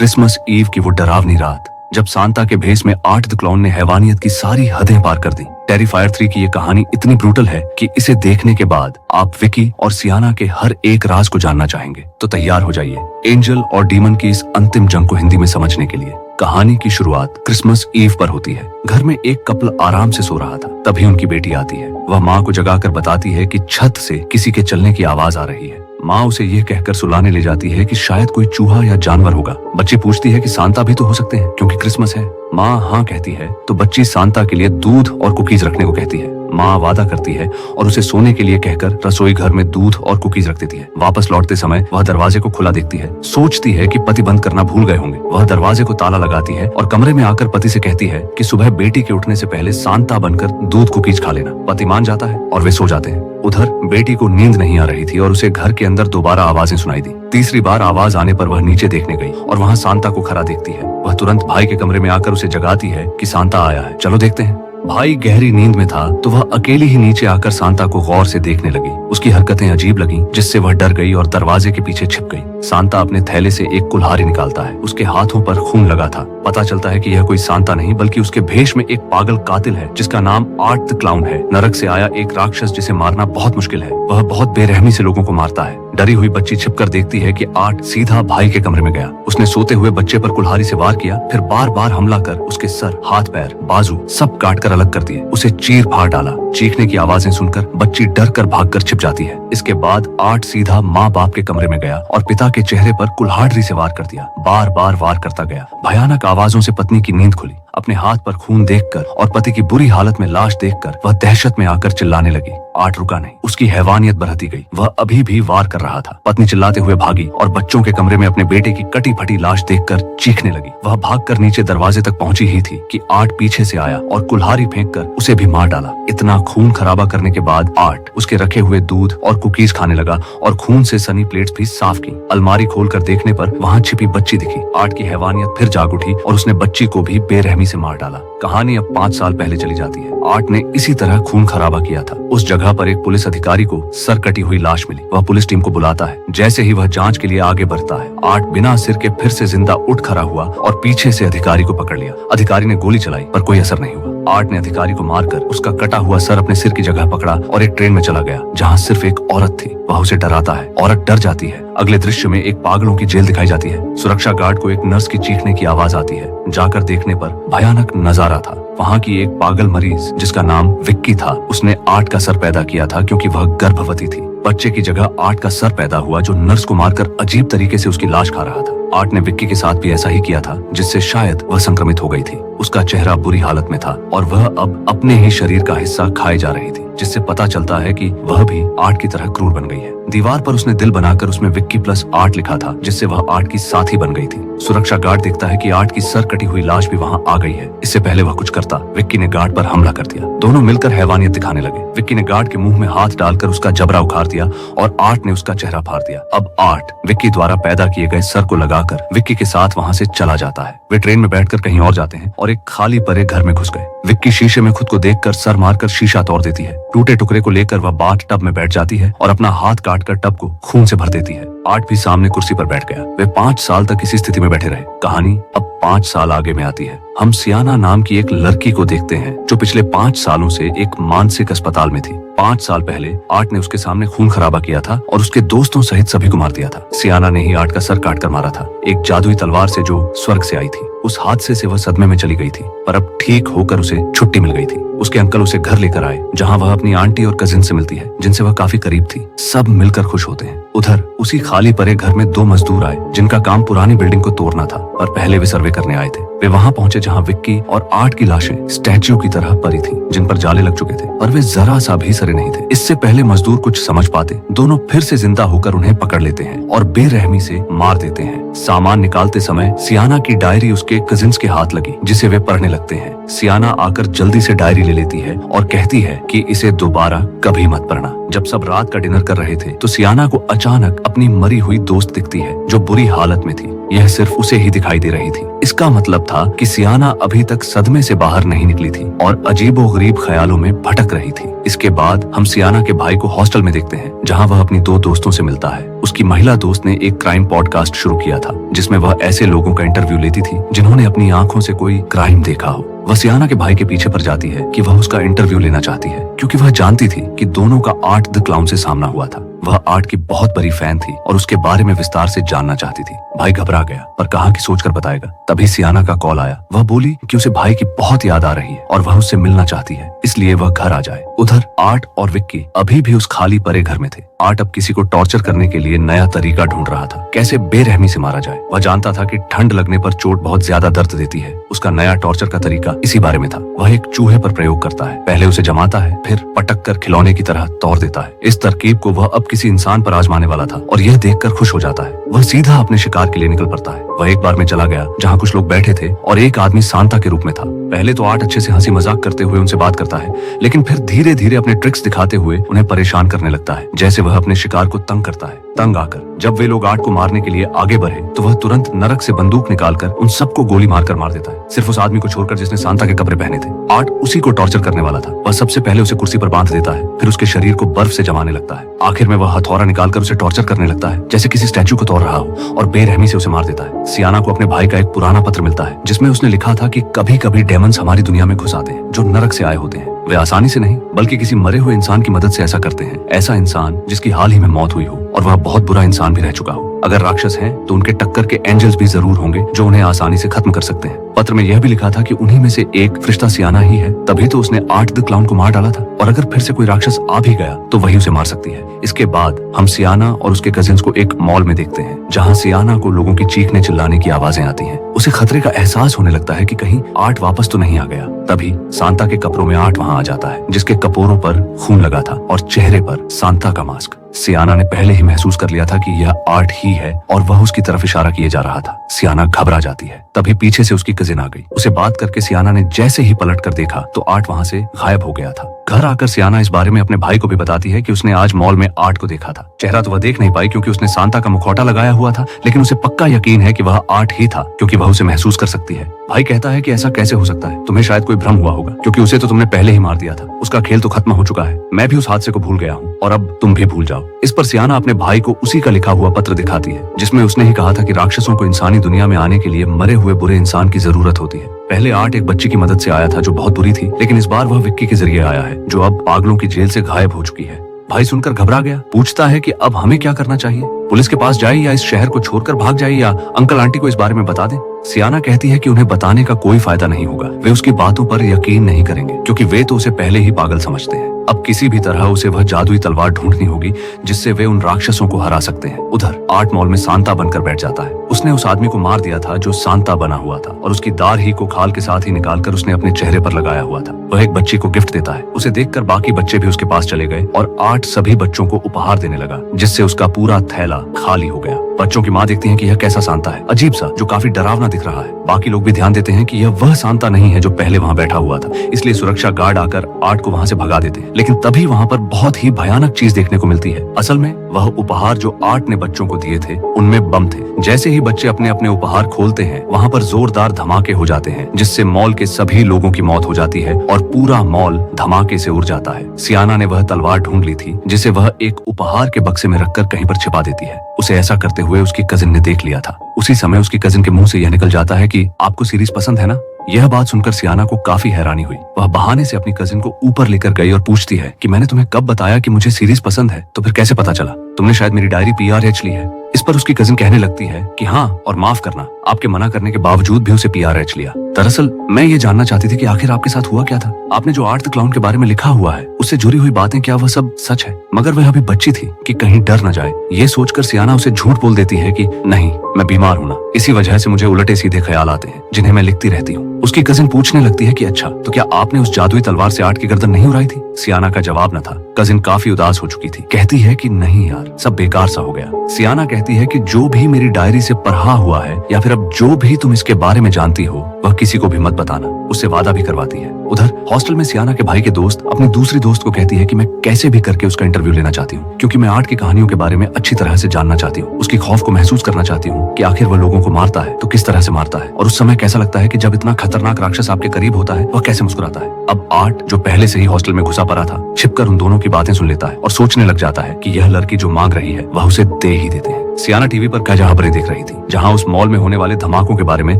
Christmas ewe की वो डरावनी रात जब सांता के भेस में आर्ट द क्लाउन ने हैवानियत की सारी हदें पार कर दी। टेरिफायर 3 की ये कहानी इतनी ब्रूटल है कि इसे देखने के बाद आप विकी और सियाना के हर एक राज को जानना चाहेंगे। तो तैयार हो जाइए एंजल और डीमन की इस अंतिम जंग को हिंदी में समझने के लिए। कहानी की शुरुआत क्रिसमस ईव पर होती है। घर में एक कपल आराम से सो रहा था, तभी उनकी बेटी आती है। वह माँ को जगाकर बताती है कि छत से किसी के चलने की आवाज आ रही है। माँ उसे ये कहकर सुलाने ले जाती है कि शायद कोई चूहा या जानवर होगा। बच्ची पूछती है कि सांता भी तो हो सकते हैं क्योंकि क्रिसमस है। माँ हाँ कहती है तो बच्ची सांता के लिए दूध और कुकीज रखने को कहती है। माँ वादा करती है और उसे सोने के लिए कहकर रसोई घर में दूध और कुकीज रख देती है। वापस लौटते समय वह दरवाजे को खुला देखती है। सोचती है कि पति बंद करना भूल गए होंगे। वह दरवाजे को ताला लगाती है और कमरे में आकर पति से कहती है कि सुबह बेटी के उठने से पहले सांता बनकर दूध कुकीज खा लेना। पति मान जाता है और वे सो जाते हैं। उधर बेटी को नींद नहीं आ रही थी और उसे घर के अंदर दोबारा आवाजें सुनाई दी। तीसरी बार आवाज आने पर वह नीचे देखने गई और वहाँ सांता को खड़ा देखती है। वह तुरंत भाई के कमरे में आकर उसे जगाती है कि सांता आया है, चलो देखते हैं। भाई गहरी नींद में था तो वह अकेली ही नीचे आकर सांता को गौर से देखने लगी। उसकी हरकतें अजीब लगीं, जिससे वह डर गई और दरवाजे के पीछे छिप गई। सांता अपने थैले से एक कुल्हाड़ी निकालता है। उसके हाथों पर खून लगा था। पता चलता है कि यह कोई सांता नहीं बल्कि उसके भेष में एक पागल कातिल है जिसका नाम आर्ट द क्लाउन है। नरक से आया एक राक्षस जिसे मारना बहुत मुश्किल है। वह बहुत बेरहमी से लोगों को मारता है। डरी हुई बच्ची छिपकर देखती है कि आर्ट सीधा भाई के कमरे में गया। उसने सोते हुए बच्चे पर कुल्हाड़ी से वार किया, फिर बार बार हमला कर उसके सर, हाथ पैर, बाजू सब काट कर अलग कर दिए। उसे चीर फाड़ डाला। चीखने की आवाजें सुनकर बच्ची डर कर भाग कर छिप जाती है। इसके बाद आर्ट सीधा माँ बाप के कमरे में गया और पिता के चेहरे पर कुल्हाड़ी से वार कर दिया। बार बार वार करता गया। भयानक आवाजों से पत्नी की नींद खुली। अपने हाथ पर खून देखकर और पति की बुरी हालत में लाश देखकर वह दहशत में आकर चिल्लाने लगी। आर्ट रुका नहीं, उसकी हैवानियत बढ़ती गई। वह अभी भी वार कर रहा था। पत्नी चिल्लाते हुए भागी और बच्चों के कमरे में अपने बेटे की कटी फटी लाश देखकर चीखने लगी। वह भागकर नीचे दरवाजे तक पहुंची ही थी कि आर्ट पीछे से आया और कुल्हाड़ी फेंककर उसे भी मार डाला। इतना खून खराबा करने के बाद आर्ट उसके रखे हुए दूध और कुकीज खाने लगा और खून से सनी प्लेट्स भी साफ की। अलमारी खोलकर देखने पर वहाँ छिपी बच्ची दिखी। आर्ट की हैवानियत फिर जाग उठी और उसने बच्ची को भी बेरहमी से मार डाला। कहानी अब 5 साल पहले चली जाती है। आर्ट ने इसी तरह खून खराबा किया था। उस जगह पर एक पुलिस अधिकारी को सर कटी हुई लाश मिली। वह पुलिस टीम को बुलाता है। जैसे ही वह जांच के लिए आगे बढ़ता है, आर्ट बिना सिर के फिर से जिंदा उठ खड़ा हुआ और पीछे से अधिकारी को पकड़ लिया। अधिकारी ने गोली चलाई पर कोई असर नहीं हुआ। आर्ट ने अधिकारी को मारकर उसका कटा हुआ सर अपने सिर की जगह पकड़ा और एक ट्रेन में चला गया जहाँ सिर्फ एक औरत थी। वह उसे डराता है। औरत डर जाती है। अगले दृश्य में एक पागलों की जेल दिखाई जाती है। सुरक्षा गार्ड को एक नर्स की चीखने की आवाज आती है। जाकर देखने पर भयानक नजारा था। वहाँ की एक पागल मरीज जिसका नाम विक्की था, उसने आर्ट का सर पैदा किया था क्योंकि वह गर्भवती थी। बच्चे की जगह आर्ट का सर पैदा हुआ जो नर्स को मारकर अजीब तरीके से उसकी लाश खा रहा था। आर्ट ने विक्की के साथ भी ऐसा ही किया था जिससे शायद वह संक्रमित हो गई थी। उसका चेहरा बुरी हालत में था और वह अब अपने ही शरीर का हिस्सा खाए जा रही थी, जिससे पता चलता है कि वह भी आर्ट की तरह क्रूर बन गई है। दीवार पर उसने दिल बनाकर उसमें विक्की प्लस आर्ट लिखा था, जिससे वह आर्ट की साथी बन गई थी। सुरक्षा गार्ड देखता है कि आर्ट की सर कटी हुई लाश भी वहाँ आ गई है। इससे पहले वह कुछ करता, विक्की ने गार्ड पर हमला कर दिया। दोनों मिलकर हैवानियत दिखाने लगे। विक्की ने गार्ड के मुंह में हाथ डालकर उसका जबड़ा उखाड़ दिया और आर्ट ने उसका चेहरा फाड़ दिया। अब आर्ट विक्की द्वारा पैदा किए गए सर को लगाकर विक्की के साथ वहाँ से चला जाता है। वे ट्रेन में बैठकर कहीं और जाते हैं और एक खाली परे घर में घुस गए। विक्की शीशे में खुद को देखकर सर मारकर शीशा तोड़ देती है। टूटे टुकड़े को लेकर वह बाथ टब में बैठ जाती है और अपना हाथ काटकर टब को खून से भर देती है। आर्ट भी सामने कुर्सी पर बैठ गया। वे 5 साल तक इसी स्थिति में बैठे रहे। कहानी अब 5 साल आगे में आती है। हम सियाना नाम की एक लड़की को देखते हैं जो पिछले 5 सालों से एक मानसिक अस्पताल में थी। 5 साल पहले आर्ट ने उसके सामने खून खराबा किया था और उसके दोस्तों सहित सभी को मार दिया था। सियाना ने ही आर्ट का सर काटकर मारा था, एक जादुई तलवार से जो स्वर्ग से आई थी। उस हादसे से वह सदमे में चली गई थी, पर अब ठीक होकर उसे छुट्टी मिल गई थी। उसके अंकल उसे घर लेकर आए जहाँ वह अपनी आंटी और कजिन से मिलती है जिनसे वह काफी करीब थी। सब मिलकर खुश होते हैं। उधर उसी खाली परे घर में 2 मजदूर आए जिनका काम पुरानी बिल्डिंग को तोड़ना था, पर पहले वे सर्वे करने आए थे। वे वहाँ पहुंचे जहाँ विक्की और आर्ट की लाशें स्टैच्यू की तरह पड़ी थी, जिन पर जाले लग चुके थे, पर वे जरा सा भी सड़े नहीं थे। इससे पहले मजदूर कुछ समझ पाते, दोनों फिर से जिंदा होकर उन्हें पकड़ लेते हैं और बेरहमी से मार देते हैं। सामान निकालते समय सियाना की डायरी उसके कजिन्स के हाथ लगी, जिसे वे पढ़ने लगते हैं। सियाना आकर जल्दी से डायरी ले लेती है और कहती है कि इसे दोबारा कभी मत पढ़ना। जब सब रात का डिनर कर रहे थे तो सियाना को अचानक अपनी मरी हुई दोस्त दिखती है जो बुरी हालत में थी। यह सिर्फ उसे ही दिखाई दे रही थी। इसका मतलब था कि सियाना अभी तक सदमे से बाहर नहीं निकली थी और अजीबोगरीब ख्यालों में भटक रही थी। इसके बाद हम सियाना के भाई को हॉस्टल में देखते हैं जहां वह अपनी दो दोस्तों से मिलता है। उसकी महिला दोस्त ने एक क्राइम पॉडकास्ट शुरू किया था जिसमें वह ऐसे लोगों का इंटरव्यू लेती थी जिन्होंने अपनी आंखों से कोई क्राइम देखा हो। वह सियाना के भाई के पीछे पड़ जाती है कि वह उसका इंटरव्यू लेना चाहती है क्योंकि वह जानती थी कि दोनों का आर्ट द क्लाउन से सामना हुआ था। वह आर्ट की बहुत बड़ी फैन थी और उसके बारे में विस्तार से जानना चाहती थी। भाई घबरा गया पर कहा कि सोचकर बताएगा। तभी सियाना का कॉल आया। वह बोली कि उसे भाई की बहुत याद आ रही है और वह उससे मिलना चाहती है, इसलिए वह घर आ जाए। उधर आर्ट और विक्की अभी भी उस खाली पड़े घर में थे। आर्ट अब किसी को टॉर्चर करने के लिए नया तरीका ढूंढ रहा था, कैसे बेरहमी से मारा जाए। वह जानता था कि ठंड लगने पर चोट बहुत ज्यादा दर्द देती है। उसका नया टॉर्चर का तरीका इसी बारे में था। वह एक चूहे पर प्रयोग करता है, पहले उसे जमाता है, फिर पटक कर खिलौने की तरह तोड़ देता है। इस तरकीब को वह अब किसी इंसान पर आजमाने वाला था और यह देखकर खुश हो जाता है। वह सीधा अपने शिकार के लिए निकल पड़ता है। वह एक बार में चला गया जहाँ कुछ लोग बैठे थे और एक आदमी सांता के रूप में था। पहले तो आर्ट अच्छे से हंसी मजाक करते हुए उनसे बात करता है, लेकिन फिर धीरे धीरे अपने ट्रिक्स दिखाते हुए उन्हें परेशान करने लगता है, जैसे वह अपने शिकार को तंग करता है। तंग आकर जब वे लोग आर्ट को मारने के लिए आगे बढ़े तो वह तुरंत नरक से बंदूक निकालकर उन सबको गोली मारकर मार देता है, सिर्फ उस आदमी को छोड़कर जिसने सांता के कपड़े पहने थे। आर्ट उसी को टॉर्चर करने वाला था। वह सबसे पहले उसे कुर्सी पर बांध देता है, फिर उसके शरीर को बर्फ से जमाने लगता है। आखिर में वह हथौड़ा निकालकर उसे टॉर्चर करने लगता है जैसे किसी स्टैचू को तोड़ रहा हो और बेरहमी से उसे मार देता है। सियाना को अपने भाई का एक पुराना पत्र मिलता है जिसमें उसने लिखा था कि कभी कभी डेमंस हमारी दुनिया में घुस आते हैं जो नरक से आए होते हैं। वे आसानी से नहीं बल्कि किसी मरे हुए इंसान की मदद से ऐसा करते हैं। ऐसा इंसान जिसकी हाल ही में मौत हुई हो और वह बहुत बुरा इंसान भी रह चुका हो। अगर राक्षस हैं तो उनके टक्कर के एंजल्स भी जरूर होंगे जो उन्हें आसानी से खत्म कर सकते हैं। पत्र में यह भी लिखा था कि उन्हीं में से एक फरिश्ता सियाना ही है, तभी तो उसने आर्ट द क्लाउन को मार डाला था और अगर फिर से कोई राक्षस आ भी गया तो वही उसे मार सकती है। इसके बाद हम सियाना और उसके कजिन्स को एक मॉल में देखते हैं जहाँ सियाना को लोगों की चीखने चिल्लाने की आवाजें आती हैं। उसे खतरे का एहसास होने लगता है कि कहीं आर्ट वापस तो नहीं आ गया। तभी सांता के कपड़ों में आर्ट वहाँ आ जाता है जिसके कपोरों पर खून लगा था और चेहरे पर सांता का मास्क। सियाना ने पहले ही महसूस कर लिया था कि यह आर्ट ही है और वह उसकी तरफ इशारा किए जा रहा था। सियाना घबरा जाती है। तभी पीछे से उसकी कजिन आ गई। उसे बात करके सियाना ने जैसे ही पलट कर देखा तो आर्ट वहाँ से गायब हो गया था। घर आकर सियाना इस बारे में अपने भाई को भी बताती है कि उसने आज मॉल में आर्ट को देखा था। चेहरा तो वह देख नहीं पाई क्योंकि उसने सांता का मुखौटा लगाया हुआ था, लेकिन उसे पक्का यकीन है कि वह आर्ट ही था क्योंकि वह उसे महसूस कर सकती है। भाई कहता है कि ऐसा कैसे हो सकता है, तुम्हें शायद कोई भ्रम हुआ होगा क्योंकि उसे तो तुमने पहले ही मार दिया था। उसका खेल तो खत्म हो चुका है। मैं भी उस हादसे को भूल गया हूँ और अब तुम भी भूल जाओ। इस पर सियाना अपने भाई को उसी का लिखा हुआ पत्र दिखाती है जिसमें उसने ही कहा था कि राक्षसों को इंसानी दुनिया में आने के लिए मरे हुए बुरे इंसान की जरूरत होती है। पहले आर्ट एक बच्ची की मदद से आया था जो बहुत बुरी थी, लेकिन इस बार वह विक्की के जरिए आया है जो अब पागलों की जेल से गायब हो चुकी है। भाई सुनकर घबरा गया, पूछता है कि अब हमें क्या करना चाहिए, पुलिस के पास जाए या इस शहर को छोड़कर भाग जाए या अंकल आंटी को इस बारे में बता दें। सियाना कहती है कि उन्हें बताने का कोई फायदा नहीं होगा, वे उसकी बातों पर यकीन नहीं करेंगे क्योंकि वे तो उसे पहले ही पागल समझते हैं। अब किसी भी तरह उसे वह जादुई तलवार ढूंढनी होगी जिससे वे उन राक्षसों को हरा सकते हैं। उधर आर्ट मॉल में सांता बनकर बैठ जाता है। उसने उस आदमी को मार दिया था जो सांता बना हुआ था और उसकी दाढ़ ही को खाल के साथ ही निकालकर उसने अपने चेहरे पर लगाया हुआ था। वह एक बच्ची को गिफ्ट देता है। उसे देखकर बाकी बच्चे भी उसके पास चले गए और आर्ट सभी बच्चों को उपहार देने लगा जिससे उसका पूरा थैला खाली हो गया। बच्चों की माँ देखती है कि यह कैसा सांता है, अजीब सा, जो काफी डरावना दिख रहा है। बाकी लोग भी ध्यान देते हैं कि यह वह सांता नहीं है जो पहले वहाँ बैठा हुआ था, इसलिए सुरक्षा गार्ड आकर आर्ट को वहाँ से भगा देते हैं। लेकिन तभी वहाँ पर बहुत ही भयानक चीज देखने को मिलती है। असल में वह उपहार जो आर्ट ने बच्चों को दिए थे उनमें बम थे। जैसे ही बच्चे अपने अपने उपहार खोलते हैं वहाँ पर जोरदार धमाके हो जाते हैं जिससे मॉल के सभी लोगों की मौत हो जाती है और पूरा मॉल धमाके से उड़ जाता है। सियाना ने वह तलवार ढूंढ ली थी जिसे वह एक उपहार के बक्से में रखकर कहीं पर छिपा देती है। उसे ऐसा करते हुए उसकी कजिन ने देख लिया था। उसी समय उसकी कजिन के मुंह से यह निकल जाता है कि आपको सीरीज पसंद है ना। यह बात सुनकर सियाना को काफी हैरानी हुई। वह बहाने से अपनी कजिन को ऊपर लेकर गई और पूछती है कि मैंने तुम्हें कब बताया कि मुझे सीरीज पसंद है, तो फिर कैसे पता चला? तुमने शायद मेरी डायरी PRH ली है। इस पर उसकी कजिन कहने लगती है कि हाँ, और माफ करना, आपके मना करने के बावजूद भी उसे PRH लिया। दरअसल मैं ये जानना चाहती थी कि आखिर आपके साथ हुआ क्या था। आपने जो आर्ट द क्लाउन के बारे में लिखा हुआ है उससे जुड़ी हुई बातें, क्या वह सब सच है? मगर वह अभी बच्ची थी कि कहीं डर न जाए। ये सोचकर सियाना उसे झूठ बोल देती है कि नहीं, मैं बीमार हूँ ना, इसी वजह से मुझे उलटे सीधे ख्याल आते हैं जिन्हें मैं लिखती रहती हूँ। उसकी कजिन पूछने लगती है कि अच्छा, तो क्या आपने उस जादुई तलवार से आर्ट की गर्दन नहीं उड़ाई थी? सियाना का जवाब न था। कजिन काफी उदास हो चुकी थी। कहती है कि नहीं यार, सब बेकार सा हो गया। सियाना कहती है कि जो भी मेरी डायरी से पढ़ा हुआ है या फिर अब जो भी तुम इसके बारे में जानती हो वह किसी को भी मत बताना। उससे वादा भी करवाती है। उधर हॉस्टल में सियाना के भाई के दोस्त अपनी दूसरी दोस्त को कहती है कि मैं कैसे भी करके उसका इंटरव्यू लेना चाहती हूँ, क्योंकि मैं आर्ट की कहानियों के बारे में अच्छी तरह से जानना चाहती हूँ। उसकी खौफ को महसूस करना चाहती हूँ कि आखिर वह लोगों को मारता है तो किस तरह से मारता है, और उस समय कैसा लगता है कि जब इतना खतरनाक राक्षस आपके करीब होता है वह कैसे मुस्कुराता है। अब आर्ट, जो पहले से ही हॉस्टल में घुसा पड़ा था, छिपकर उन दोनों की बातें सुन लेता है और सोचने लग जाता है कि यह लड़की जो मांग रही है वह उसे दे ही देते हैं। सियाना टीवी पर कई खबरें देख रही थी, जहां उस मॉल में होने वाले धमाकों के बारे में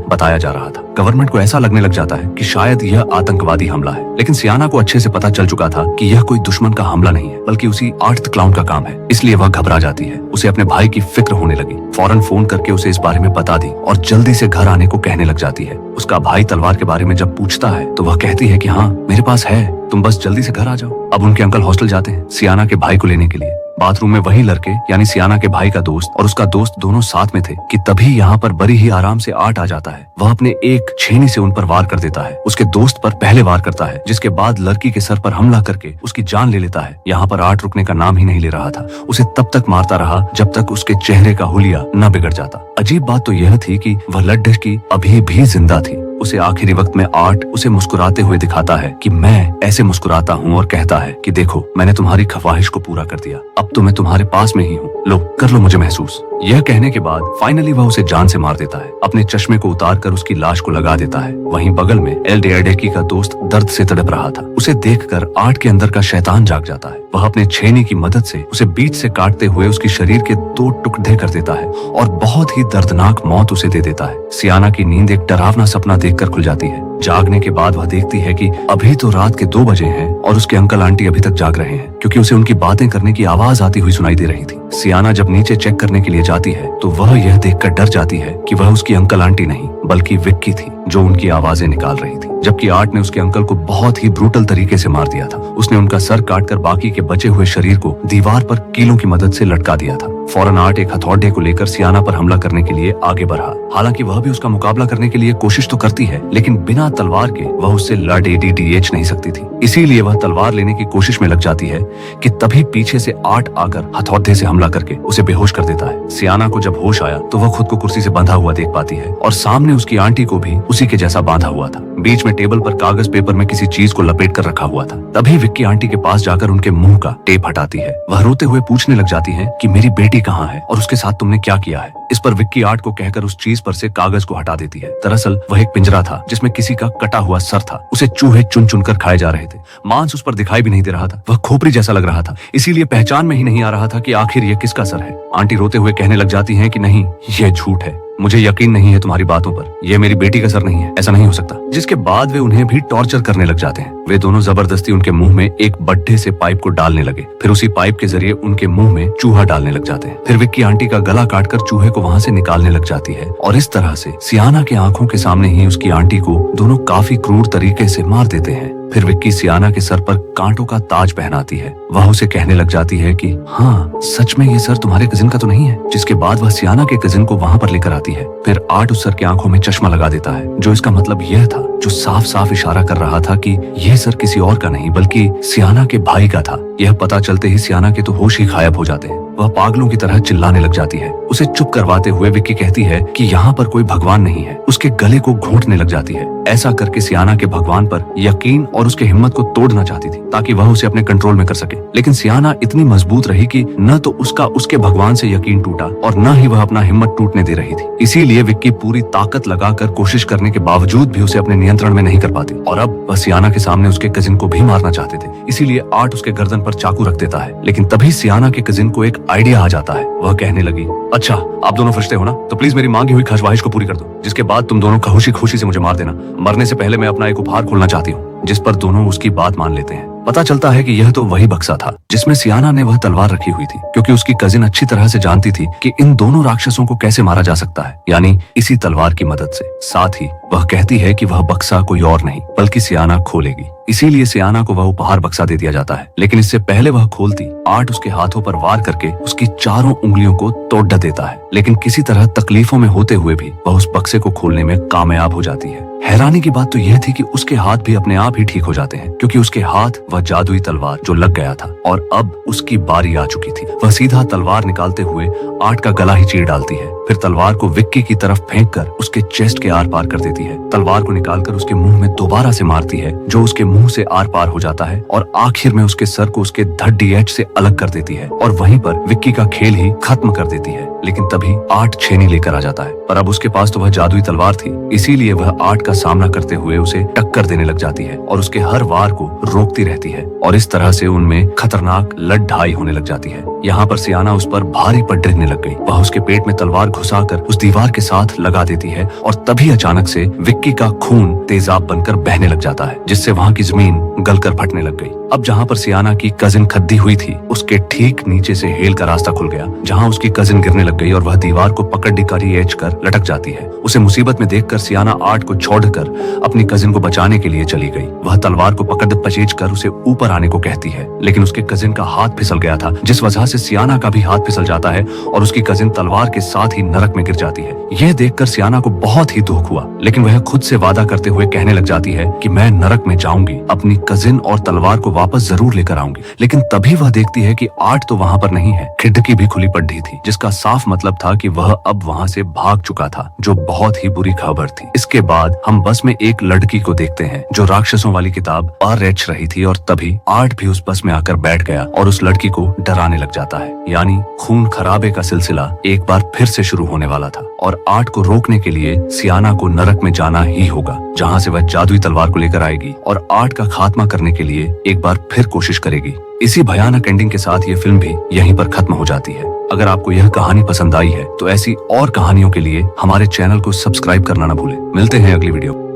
बताया जा रहा था। गवर्नमेंट को ऐसा लगने लग जाता है कि शायद यह आतंकवादी हमला है, लेकिन सियाना को अच्छे से पता चल चुका था कि यह कोई दुश्मन का हमला नहीं है, बल्कि उसी आर्ट द क्लाउन का काम है। इसलिए वह घबरा जाती है। उसे अपने भाई की फिक्र होने लगी। फौरन फोन करके उसे इस बारे में बता दी और जल्दी से घर आने को कहने लग जाती है। उसका भाई तलवार के बारे में जब पूछता है तो वह कहती है कि हाँ, मेरे पास है, तुम बस जल्दी से घर आ जाओ। अब उनके अंकल हॉस्टल जाते हैं सियाना के भाई को लेने के लिए। बाथरूम में वही लड़के यानी सियाना के भाई का दोस्त और उसका दोस्त दोनों साथ में थे कि तभी यहाँ पर बड़ी ही आराम से आर्ट आ जाता है। वह अपने एक छेनी से उन पर वार कर देता है। उसके दोस्त पर पहले वार करता है, जिसके बाद लड़की के सर पर हमला करके उसकी जान ले लेता है। यहाँ पर आर्ट रुकने का नाम ही नहीं ले रहा था। उसे तब तक मारता रहा जब तक उसके चेहरे का हुलिया न बिगड़ जाता। अजीब बात तो यह थी कि वह लड़की अभी भी जिंदा थी। उसे आखिरी वक्त में आर्ट उसे मुस्कुराते हुए दिखाता है कि मैं ऐसे मुस्कुराता हूँ, और कहता है कि देखो, मैंने तुम्हारी ख्वाहिश को पूरा कर दिया, अब तो मैं तुम्हारे पास में ही हूँ, लो कर लो मुझे महसूस। यह कहने के बाद फाइनली वह उसे जान से मार देता है। अपने चश्मे को उतार कर उसकी लाश को लगा देता है। वहीं बगल में एल डेडेकी का दोस्त दर्द से तड़प रहा था। उसे देखकर आर्ट के अंदर का शैतान जाग जाता है। वह अपने छेनी की मदद से उसे बीच से काटते हुए उसके शरीर के 2 टुकड़े कर देता है और बहुत ही दर्दनाक मौत उसे दे देता है। सियाना की नींद एक डरावना सपना देखकर खुल जाती है। जागने के बाद वह देखती है कि अभी तो रात के 2 बजे हैं और उसके अंकल आंटी अभी तक जाग रहे हैं, क्योंकि उसे उनकी बातें करने की आवाज आती हुई सुनाई दे रही थी। सियाना जब नीचे चेक करने के लिए जाती है तो वह यह देखकर डर जाती है कि वह उसकी अंकल आंटी नहीं बल्कि विक्की थी, जो उनकी आवाजें निकाल रही थी। जबकि आर्ट ने उसके अंकल को बहुत ही ब्रूटल तरीके से मार दिया था। उसने उनका सर काटकर बाकी के बचे हुए शरीर को दीवार पर कीलों की मदद से लटका दिया था। फौरन आर्ट एक हथौड़े को लेकर सियाना पर हमला करने के लिए आगे बढ़ा। हालांकि वह भी उसका मुकाबला करने के लिए कोशिश तो करती है, लेकिन बिना तलवार के वह उससे लड़ एडीडीएच नहीं सकती थी। इसीलिए वह तलवार लेने की कोशिश में लग जाती है कि तभी पीछे से आर्ट आकर हथौड़े से हमला करके उसे बेहोश कर देता है। सियाना को जब होश आया तो वह खुद को कुर्सी से बंधा हुआ देख पाती है और सामने उसकी आंटी को भी उसी के जैसा बांधा हुआ था। बीच में टेबल पर कागज पेपर में किसी चीज को लपेट कर रखा हुआ था। तभी विक्की आंटी के पास जाकर उनके मुंह का टेप हटाती है। वह रोते हुए पूछने लग जाती है कि मेरी बेटी कहाँ है और उसके साथ तुमने क्या किया है। इस पर विक्की आर्ट को कहकर उस चीज पर से कागज को हटा देती है। दरअसल वह एक पिंजरा था जिसमें किसी का कटा हुआ सर था। उसे चूहे चुन चुन कर खाए जा रहे थे। मांस उस पर दिखाई भी नहीं दे रहा था। वह खोपड़ी जैसा लग रहा था, इसीलिए पहचान में ही नहीं आ रहा था कि आखिर ये किसका सर है। आंटी रोते हुए कहने लग जाती हैं कि नहीं, ये झूठ है, मुझे यकीन नहीं है तुम्हारी बातों पर, यह मेरी बेटी का सर नहीं है, ऐसा नहीं हो सकता। जिसके बाद वे उन्हें भी टॉर्चर करने लग जाते हैं। वे दोनों जबरदस्ती उनके मुंह में एक बड्ढे से पाइप को डालने लगे, फिर उसी पाइप के जरिए उनके मुंह में चूहा डालने लग जाते हैं। फिर विक्की आंटी का गला काटकर चूहे को वहां से निकालने लग जाती है और इस तरह से सियाना के आंखों के सामने ही उसकी आंटी को दोनों काफी क्रूर तरीके से मार देते हैं। फिर विक्की सियाना के सर पर कांटों का ताज पहनाती है। वह उसे कहने लग जाती है कि हाँ, सच में ये सर तुम्हारे कजिन का तो नहीं है। जिसके बाद वह सियाना के कजिन को वहां पर लेकर आती है। फिर आर्ट उस सर की आंखों में चश्मा लगा देता है, जो इसका मतलब यह था, जो साफ साफ इशारा कर रहा था कि यह सर किसी और का नहीं बल्कि सियाना के भाई का था। यह पता चलते ही सियाना के तो होश ही गायब हो जाते हैं। वह पागलों की तरह चिल्लाने लग जाती है। उसे चुप करवाते हुए विक्की कहती है कि यहाँ पर कोई भगवान नहीं है। उसके गले को घोंटने लग जाती है। ऐसा करके सियाना के भगवान पर यकीन और उसके हिम्मत को तोड़ना चाहती थी ताकि वह उसे अपने कंट्रोल में कर सके। लेकिन सियाना इतनी मजबूत रही कि न तो उसका उसके भगवान से यकीन टूटा और न ही वह अपना हिम्मत टूटने दे रही थी। इसीलिए विक्की पूरी ताकत लगाकर कोशिश करने के बावजूद भी उसे अपने नियंत्रण में नहीं कर पाती और अब वह सियाना के सामने उसके कजिन को भी मारना चाहते थे। इसीलिए आर्ट उसके गर्दन पर चाकू रख देता है। लेकिन तभी सियाना के कजिन को एक आइडिया आ जाता है। वह कहने लगी, अच्छा आप दोनों फरिश्ते हो ना, तो प्लीज मेरी मांगी हुई ख्वाहिश को पूरी कर दो, जिसके बाद तुम दोनों खुशी खुशी से मुझे मार देना। मरने से पहले मैं अपना एक उपहार खोलना चाहती हूँ। जिस पर दोनों उसकी बात मान लेते हैं। पता चलता है कि यह तो वही बक्सा था जिसमें सियाना ने वह तलवार रखी हुई थी, क्योंकि उसकी कजिन अच्छी तरह से जानती थी कि इन दोनों राक्षसों को कैसे मारा जा सकता है, यानी इसी तलवार की मदद से। साथ ही वह कहती है कि वह बक्सा कोई और नहीं बल्कि सियाना खोलेगी। इसीलिए सियाना को वह उपहार बक्सा दे दिया जाता है। लेकिन इससे पहले वह खोलती, आर्ट उसके हाथों पर वार करके उसकी चारों उंगलियों को तोड़ देता है। लेकिन किसी तरह तकलीफों में होते हुए भी वह उस बक्से को खोलने में कामयाब हो जाती है। हैरानी की बात तो यह थी कि उसके हाथ भी अपने आप ही ठीक हो जाते हैं, क्योंकि उसके हाथ वह जादुई तलवार जो लग गया था और अब उसकी बारी आ चुकी थी। वह सीधा तलवार निकालते हुए आर्ट का गला ही चीर डालती है। फिर तलवार को विक्की की तरफ फेंककर उसके चेस्ट के आर पार कर देती है। तलवार को निकालकर उसके मुंह में दोबारा से मारती है, जो उसके मुंह से आर पार हो जाता है और आखिर में उसके सर को उसके धड्डी एज से अलग कर देती है और वहीं पर विक्की का खेल ही खत्म कर देती है। लेकिन तभी आर्ट छेनी लेकर आ जाता है, पर अब उसके पास तो वह जादुई तलवार थी, इसीलिए वह आर्ट का सामना करते हुए उसे टक्कर देने लग जाती है और उसके हर वार को रोकती रहती है और इस तरह से उनमें खतरनाक लड़ाई होने लग जाती है। यहाँ पर सियाना उस पर भारी पड़ गिरने लग गई। वह उसके पेट में तलवार घुसाकर उस दीवार के साथ लगा देती है और तभी अचानक से विक्की का खून तेजाब बनकर बहने लग जाता है, जिससे वहाँ की जमीन गलकर फटने लग गई। अब जहाँ पर सियाना की कजिन खद्दी हुई थी, उसके ठीक नीचे से हेल का रास्ता खुल गया, जहाँ उसकी कजिन गिरने लग गई और वह दीवार को पकड़ डिकारी एच कर लटक जाती है। उसे मुसीबत में देखकर सियाना आर्ट को छोड़कर अपनी कजिन को बचाने के लिए चली गई। वह तलवार को पकड़ पचेज कर उसे ऊपर आने को कहती है, लेकिन उसके कजिन का हाथ फिसल गया था, जिस वजह से सियाना का भी हाथ फिसल जाता है और उसकी कजिन तलवार के साथ ही नरक में गिर जाती है। यह देखकर सियाना को बहुत ही दुख हुआ, लेकिन वह खुद से वादा करते हुए कहने लग जाती है कि मैं नरक में जाऊंगी, अपनी कजिन और तलवार को वापस जरूर लेकर आऊंगी। लेकिन तभी वह देखती है कि आर्ट तो वहाँ पर नहीं है, खिड़की भी खुली पड़ी थी, जिसका साफ मतलब था कि वह अब वहाँ से भाग चुका था, जो बहुत ही बुरी खबर थी। इसके बाद हम बस में एक लड़की को देखते हैं जो राक्षसों वाली किताब पढ़ रही थी और तभी आर्ट भी उस बस में आकर बैठ गया और उस लड़की को डराने लग जाता है। यानी खून खराबे का सिलसिला एक बार फिर से शुरू होने वाला था और आर्ट को रोकने के लिए सियाना को नरक में जाना ही होगा, जहाँ से वह जादुई तलवार को लेकर आएगी और आर्ट का खात्मा करने के लिए एक बार फिर कोशिश करेगी। इसी भयानक एंडिंग के साथ ये फिल्म भी यहीं पर खत्म हो जाती है। अगर आपको यह कहानी पसंद आई है तो ऐसी और कहानियों के लिए हमारे चैनल को सब्सक्राइब करना न भूलें। मिलते हैं अगली वीडियो।